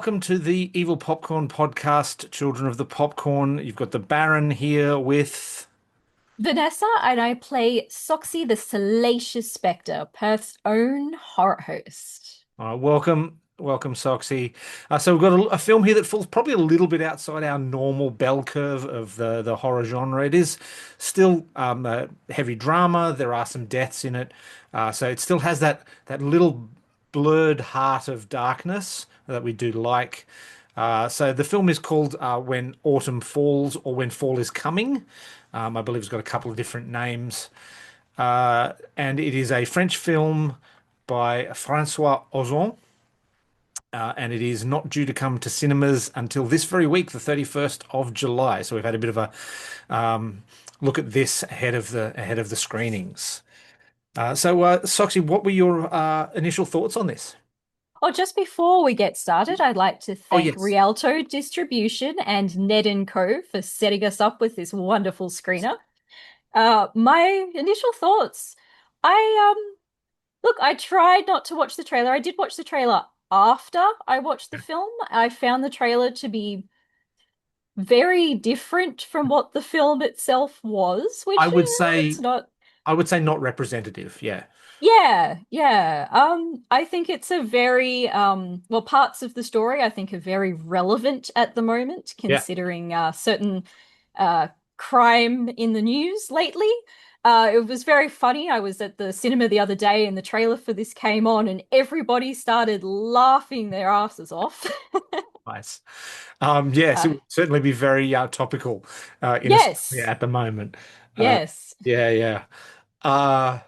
welcome to the Evil Popcorn Podcast, Children of the Popcorn. You've got the Baron here with. Vanessa, and I play Soxie the Salacious Spectre, Perth's own horror host. Welcome, Soxy. So we've got a film here that falls probably a little bit outside our normal bell curve of the horror genre. It is still a heavy drama. There are some deaths in it, so it still has that little blurred heart of darkness that we do like. So the film is called When Autumn Falls or When Fall is Coming. I believe it's got a couple of different names. And it is a French film by François Ozon. And it is not due to come to cinemas until this very week, the 31st of July. So we've had a bit of a look at this ahead of the screenings. Soxy, what were your initial thoughts on this? Oh, just before we get started, I'd like to Oh, thank yes. Rialto Distribution and Ned and Co. for setting us up with this wonderful screener. My initial thoughts. I look, I tried not to watch the trailer. I did watch the trailer after I watched the film. I found the trailer to be very different from what the film itself was, I which would it's say not. I would say not representative. Yeah. Yeah, yeah. I think it's a very well, parts of the story I think are very relevant at the moment, Yeah. considering certain uh crime in the news lately. It was very funny. I was at the cinema the other day and the trailer for this came on and everybody started laughing their asses off. Nice. Yes, it Uh, would certainly be very topical in Australia yes, at the moment. Uh, yes. yeah, yeah. Uh,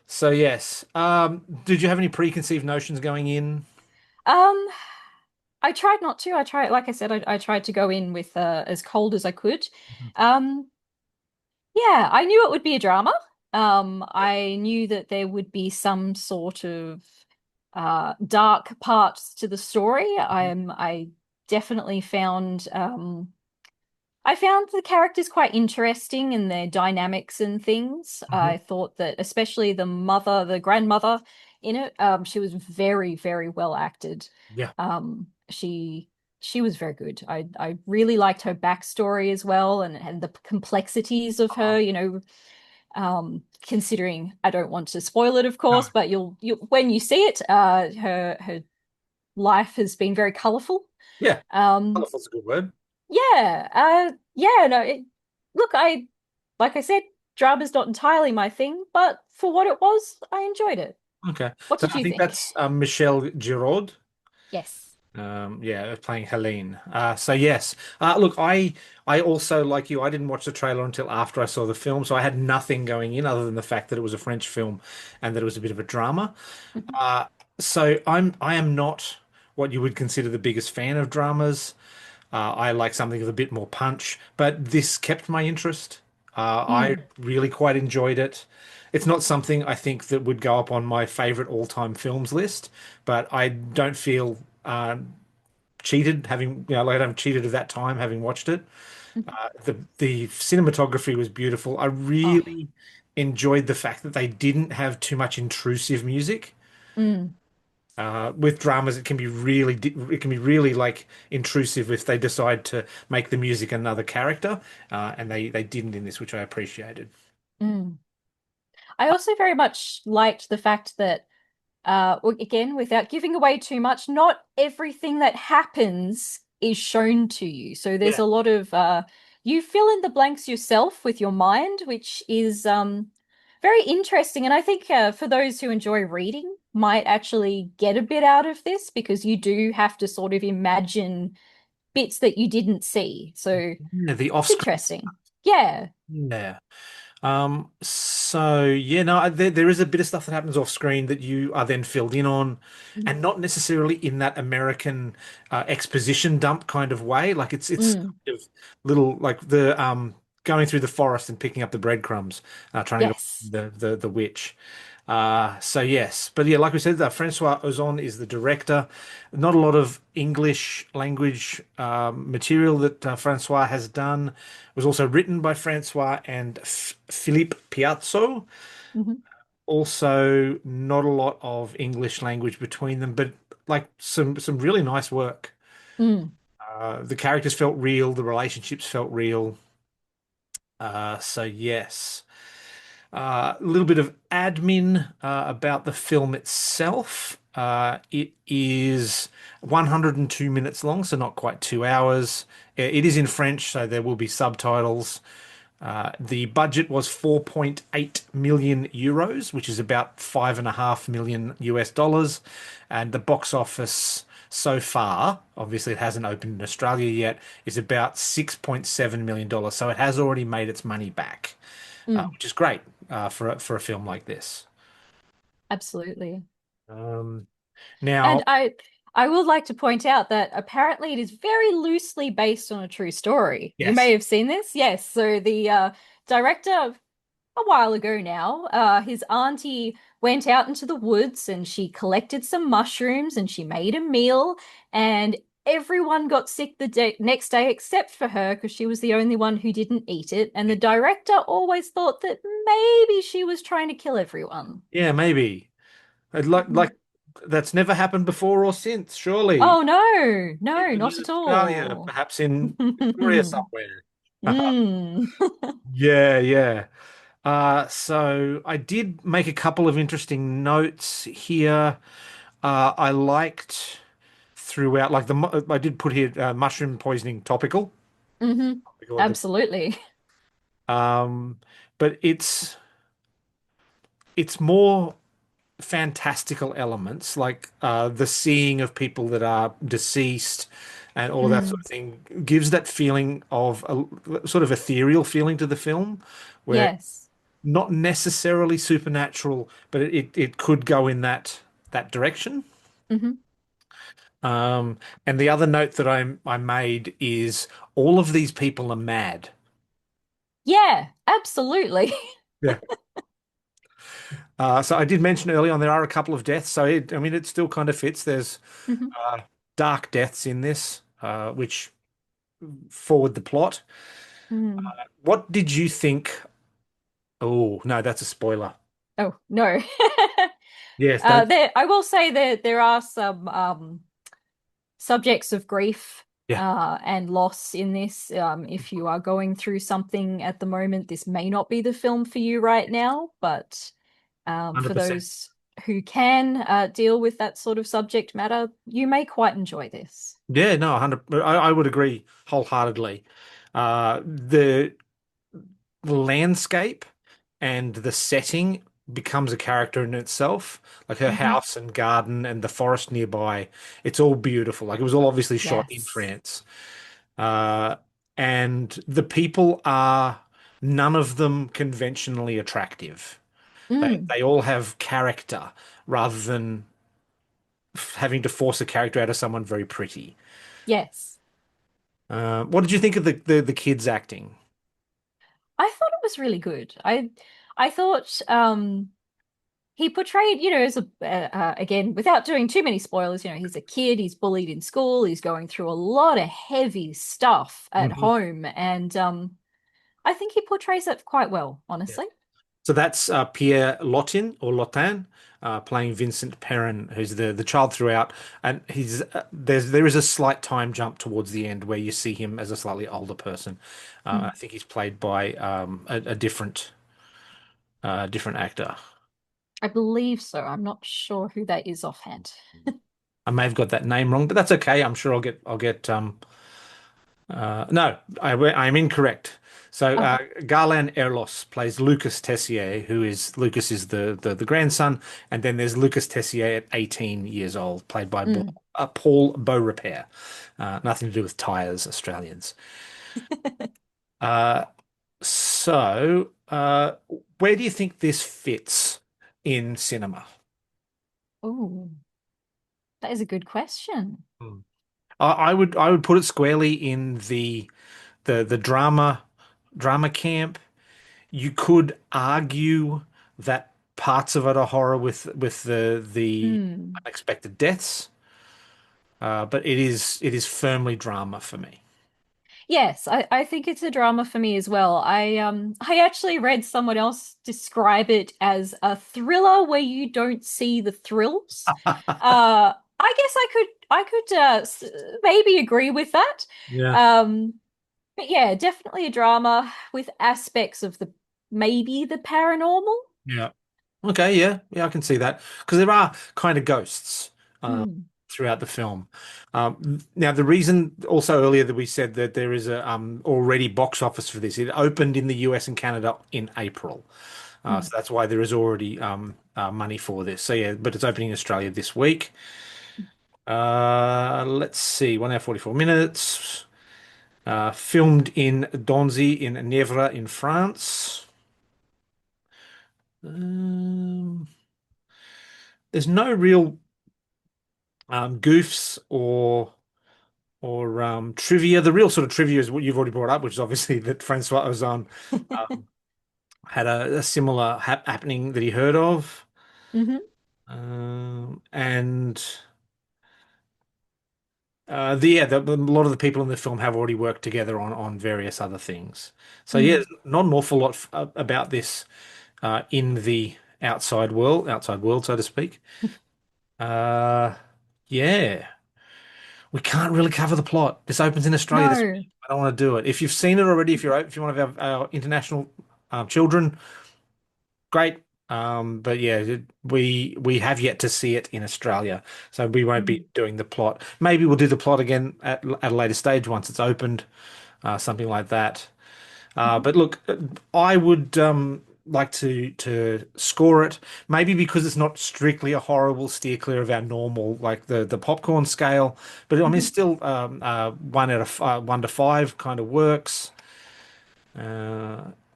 so yes. Did you have any preconceived notions going in? Um, I tried not to. I tried, like I said, I tried to go in with as cold as I could. Um, Yeah, I knew it would be a drama. I knew that there would be some sort of dark parts to the story. I definitely found I found the characters quite interesting and their dynamics and things. Mhm. I thought that especially the grandmother in it, she was very, very well acted. Yeah. Um, she was very good. I really liked her backstory as well and the complexities of Uh, her, considering I don't want to spoil it, of no. course, but you when you see it, her life has been very colorful. Yeah. Um, Colorful's a good word. yeah, yeah, no, look, like I said, drama's not entirely my thing, but for what it was, I enjoyed it. Okay. What So did I you think think? that's Michelle Giraud. Yes. Yeah, playing Helene. So yes. Look, I also like you. I didn't watch the trailer until after I saw the film, so I had nothing going in other than the fact that it was a French film and that it was a bit of a drama. Mhm. Uh, I am not what you would consider the biggest fan of dramas. I like something with a bit more punch, but this kept my interest. I Mm. really quite enjoyed it. It's not something I think that would go up on my favorite all-time films list, but I don't feel cheated having, like I don't cheated of that time having watched it. Mhm. The cinematography was beautiful. I Oh. really enjoyed the fact that they didn't have too much intrusive music. Mm. With dramas, it can be really like intrusive if they decide to make the music another character, and they didn't in this, which I appreciated. Mm. I also very much liked the fact that again, without giving away too much, not everything that happens is shown to you. So there's Yeah. a lot of you fill in the blanks yourself with your mind, which is very interesting. And I think for those who enjoy reading, might actually get a bit out of this because you do have to sort of imagine bits that you didn't see. So Yeah, the it's off-screen. interesting. Yeah. Yeah. So yeah, no, there is a bit of stuff that happens off screen that you are then filled in on, and not necessarily in that American exposition dump kind of way. Like it's Mm. kind of little like the going through the forest and picking up the breadcrumbs, trying to go Yes. the witch. So yes, but yeah, like we said, François Ozon is the director. Not a lot of English language material that Francois has done. It was also written by Francois and Philippe Piazzo. Mhm. Also, not a lot of English language between them, but like some really nice work. Mm, The characters felt real, the relationships felt real. So yes. A little bit of admin about the film itself. It is 102 minutes long, so not quite 2 hours. It is in French, so there will be subtitles. The budget was 4.8 million euros, which is about 5.5 million US dollars. And the box office so far, obviously it hasn't opened in Australia yet, is about $6.7 million dollars. So it has already made its money back, mm, which is great for a film like this. absolutely. Um, And now, I would like to point out that apparently it is very loosely based on a true story. You may yes, have seen this. Yes. So the director a while ago now, his auntie went out into the woods and she collected some mushrooms and she made a meal and everyone got sick the next day except for her because she was the only one who didn't eat it. And the director always thought that maybe she was trying to kill everyone. yeah, maybe. Like that's never happened before or since, surely. Oh no, no, Even not in at Australia, all. perhaps in Victoria somewhere. Mm. Yeah, yeah. So I did make a couple of interesting notes here. I liked throughout, like I did put here mushroom poisoning topical. Hmm. Topical of the- Absolutely. but it's more fantastical elements, like the seeing of people that are deceased and all of that sort Mm. of thing, gives that feeling of a sort of ethereal feeling to the film, where Yes. not necessarily supernatural, but it could go in that direction. Hmm. Um, and the other note that I made is all of these people are mad. Yeah, absolutely. Yeah. So I did mention early on there are a couple of deaths. So I mean, it still kind of fits. There's Hmm. uh, dark deaths in this, which forward the plot. Mm. What did you think? Oh, no, that's a spoiler. Oh, no. Yes, don't. I will say that there are some subjects of grief Yeah, and loss in this. If you are going through something at the moment, this may not be the film for you right now, but for 100%. those who can deal with that sort of subject matter, you may quite enjoy this. Yeah, no, 100. I would agree wholeheartedly. The landscape and the setting becomes a character in itself. Like her Hmm. house and garden and the forest nearby, it's all beautiful. Like it was all obviously shot in Yes. France. Uh, and the people are none of them conventionally attractive. They Mm, they all have character rather than having to force a character out of someone very pretty. yes. What did you think of the kids acting? I thought it was really good. I thought he portrayed, as a again, without doing too many spoilers, he's a kid, he's bullied in school, he's going through a lot of heavy stuff at Mhm. home, and I think he portrays it quite well, Yeah. honestly. So that's Pierre Lotin or Lotin playing Vincent Perrin, who's the child throughout, and there is a slight time jump towards the end where you see him as a slightly older person. I Mm. think he's played by a different actor. I believe so. I'm not sure who that is offhand. I may have got that name wrong, but that's okay. I'm sure I'll get no, I'm incorrect. So Okay. Garland Erlos plays Lucas Tessier, Lucas is the grandson, and then there's Lucas Tessier at 18 years old, played by Mm. Paul Beaurepaire. Nothing to do with tires, Australians. Uh, so where do you think this fits in cinema? Oh, that is a good question. Hmm. I would put it squarely in the drama camp. You could argue that parts of it are horror with the Hmm. unexpected deaths, but it is firmly drama for me. Yes, I think it's a drama for me as well. I actually read someone else describe it as a thriller where you don't see the thrills. I guess I could maybe agree with that. Yeah. Um, but yeah, definitely a drama with aspects of the maybe the paranormal. Yeah. Okay, yeah, yeah, I can see that because there are kind of ghosts Mm. throughout the film. Now, the reason also earlier that we said that there is a already box office for this, it opened in the US and Canada in April, so Mm. that's why there is already money for this. So yeah, but it's opening in Australia this week. Let's see, 1 hour 44 minutes. Filmed in Donzy in Nièvre in France. Um, there's no real goofs or trivia. The real sort of trivia is what you've already brought up, which is obviously that François Ozon um, had a similar happening that he heard of, Hmm. and a lot of the people in the film have already worked together on various other things. So yeah, Mm. there's not an awful lot about this in the outside world, so to speak. Uh, yeah. We can't really cover the plot. This opens in Australia this No. week. I don't want to do it. If you've seen it already, if you want to have our international children, great. But yeah, we have yet to see it in Australia, so we won't be Mhm. doing the plot. Maybe we'll do the plot again at a later stage once it's opened, something like that. Mhm. But look, I would like to score it. Maybe because it's not strictly a horrible steer clear of our normal, like the popcorn scale. But I mean, Mhm. still 1 to 5 kind of works.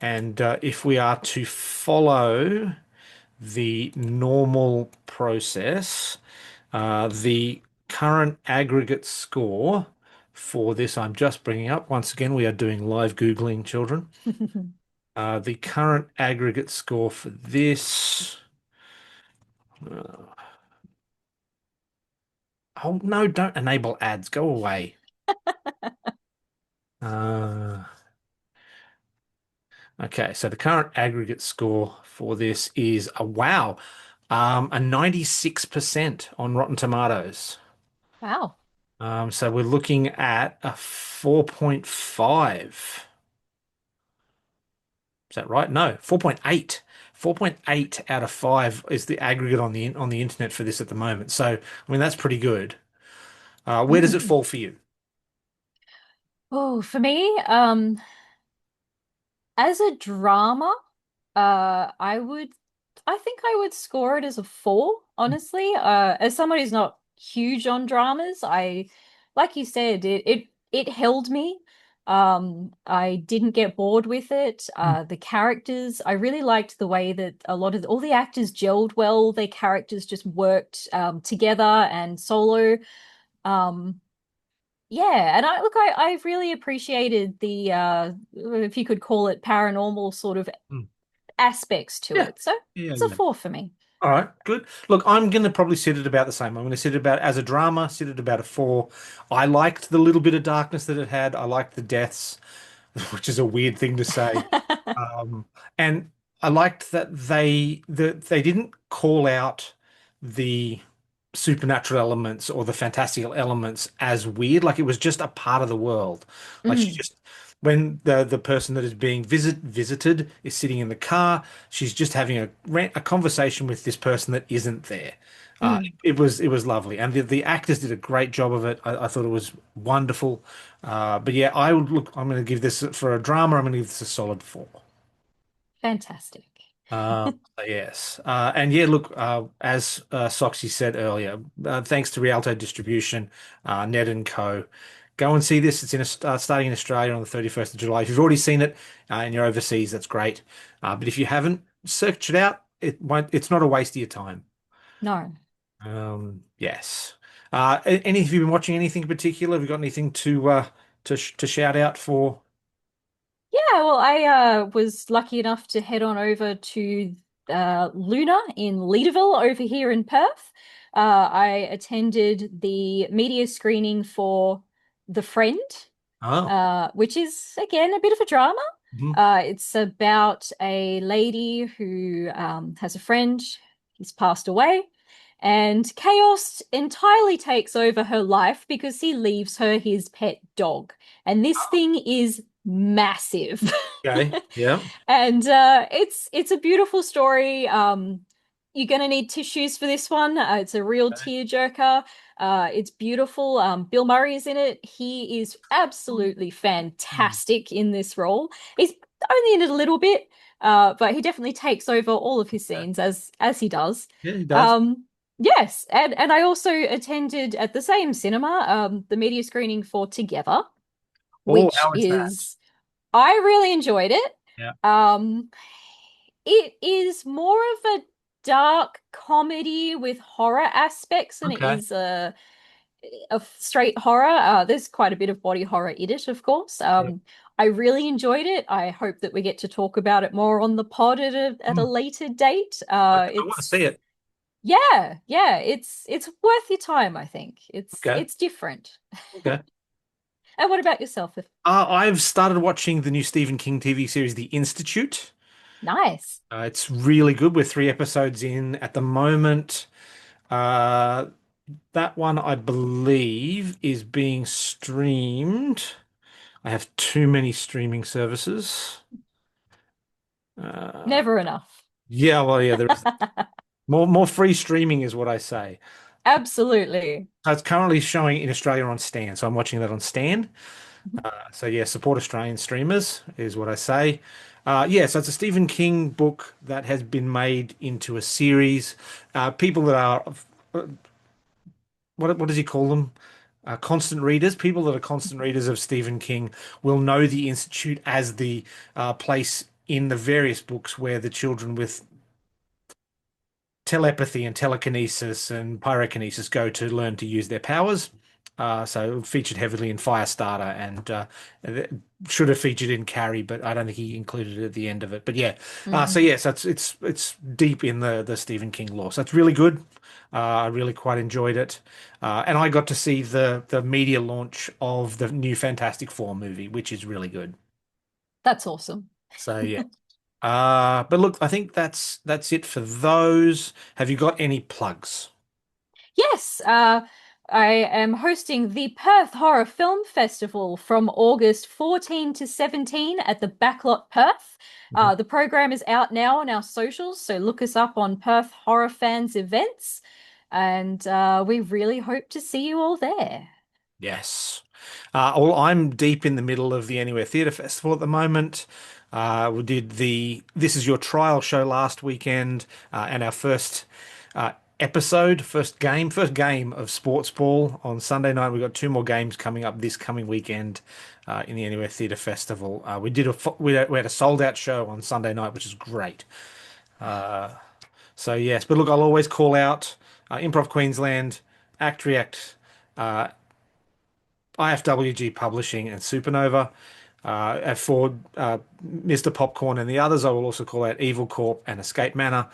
And if we are to follow the normal process, the current aggregate score for this, I'm just bringing up. Once again, we are doing live Googling, children. The current aggregate score for this. uh, oh no, don't enable ads. Go away. Uh, okay, so the current aggregate score for this is a wow, a 96% on Rotten Tomatoes. Wow. So we're looking at a 4.5. Is that right? No, 4.8. 4.8 out of 5 is the aggregate on the internet for this at the moment. So, I mean, that's pretty good. Where does it Mm. fall for you? Oh, for me, as a drama, I think I would score it as a 4, honestly. As someone who's not huge on dramas, like you said, it held me. I didn't get bored with it. The characters, I really liked the way that a lot of all the actors gelled well. Their characters just worked together and solo. Um, yeah, and I've really appreciated the if you could call it paranormal sort of Mm. aspects to Yeah. it. So Yeah, it's a yeah. 4 for me. All right, good. Look, I'm going to probably sit at about the same. I'm going to sit at about, as a drama, sit at about a 4. I liked the little bit of darkness that it had. I liked the deaths, which is a weird thing to say. Um, and I liked that they didn't call out the supernatural elements or the fantastical elements as weird. Like it was just a part of the world. Like she Mm, just when the person that is being visited is sitting in the car, she's just having a conversation with this person that isn't there. mm. It was lovely, and the actors did a great job of it. I thought it was wonderful. But yeah, I would look. I'm going to give this for a drama. I'm going to give this a solid 4. Fantastic. Yes. And yeah, look, as Soxy said earlier, thanks to Rialto Distribution, Ned and Co. Go and see this. It's starting in Australia on the 31st of July. If you've already seen it and you're overseas, that's great. But if you haven't, search it out. It's not a waste of your time. No. Yes. Have you been watching anything in particular? Have you got anything to shout out for? Yeah, well, I was lucky enough to head on over to Luna in Leederville over here in Perth. I attended the media screening for The Friend, Oh. which is again a bit of a drama. Mhm. It's about a lady who has a friend. He's passed away, and chaos entirely takes over her life because he leaves her his pet dog. And this thing is massive. Okay. Yeah. And it's a beautiful story. You're gonna need tissues for this one. It's a real Okay. tearjerker. It's beautiful. Bill Murray is in it. He is absolutely Hmm. fantastic in this role. He's only in it a little bit, but he definitely takes over all of his Okay. scenes as he does. Yeah, he does. Yes, and I also attended at the same cinema the media screening for Together, Oh, which how is that? is I really enjoyed it. Yeah. Um, it is more of a dark comedy with horror aspects than it Okay. is a straight horror. There's quite a bit of body horror in it, of course. Yeah. I really enjoyed it. I hope that we get to talk about it more on the pod at a Hmm. later date. I want to see it. Yeah, it's worth your time, I think. Okay. It's different. Okay. And what about yourself? I've started watching the new Stephen King TV series, The Institute. Nice. It's really good. We're 3 episodes in at the moment. Uh, that one, I believe, is being streamed. I have too many streaming services. Uh, Never enough. yeah, well, yeah, there is more free streaming is what I say. Absolutely. So it's currently showing in Australia on Stan, so I'm watching that on Stan. So yeah, support Australian streamers is what I say. Yeah, so it's a Stephen King book that has been made into a series. People that are what does he call them? Constant readers. People that are constant readers of Stephen King will know the Institute as the place in the various books where the children with telepathy and telekinesis and pyrokinesis go to learn to use their powers. So featured heavily in Firestarter and should have featured in Carrie, but I don't think he included it at the end of it. But yeah, so Hmm. yes, it's deep in the Stephen King lore. So it's really good. I really quite enjoyed it, and I got to see the media launch of the new Fantastic Four movie, which is really good. That's awesome. So yeah. But look, I think that's it for those. Have you got any plugs? Yes, I am hosting the Perth Horror Film Festival from August 14 to 17 at the Backlot Perth. Mhm. The program is out now on our socials, so look us up on Perth Horror Fans Events, and we really hope to see you all there. Yes. Well, I'm deep in the middle of the Anywhere Theatre Festival at the moment. We did the This Is Your Trial show last weekend, and our uh, first game of sports ball on Sunday night. We've got two more games coming up this coming weekend in the Anywhere Theatre Festival. We had a sold out show on Sunday night, which is great. So yes, but look, I'll always call out Improv Queensland, Act React. IFWG Publishing and Supernova. For Mr. Popcorn and the others, I will also call out Evil Corp and Escape Manor.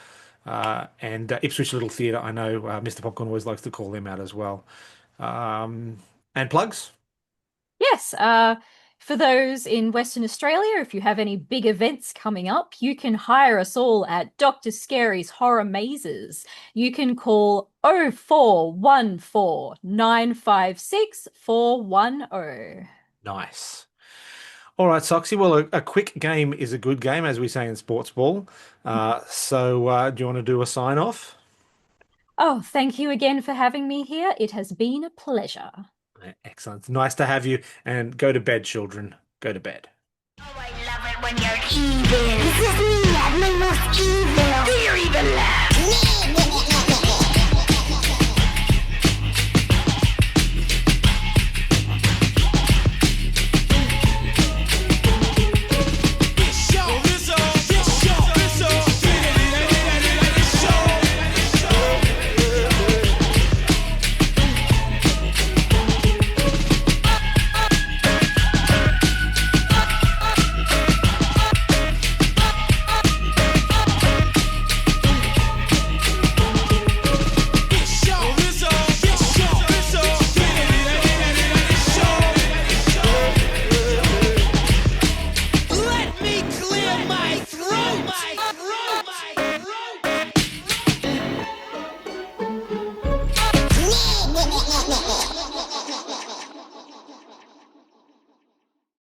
And Ipswich Little Theatre, I know Mr. Popcorn always likes to call them out as well. Um, and plugs? Yes, for those in Western Australia, if you have any big events coming up, you can hire us all at Dr. Scary's Horror Mazes. You can call 0414 956 410. Nice. All right, Soxy. Well, a quick game is a good game, as we say in sports ball. So, do you want to do a sign off? Oh, thank you again for having me here. It has been a pleasure. Excellent. Nice to have you. And go to bed, children. Go to bed. Oh, I love it when you're evil. This is me at my most evil. Fear evil.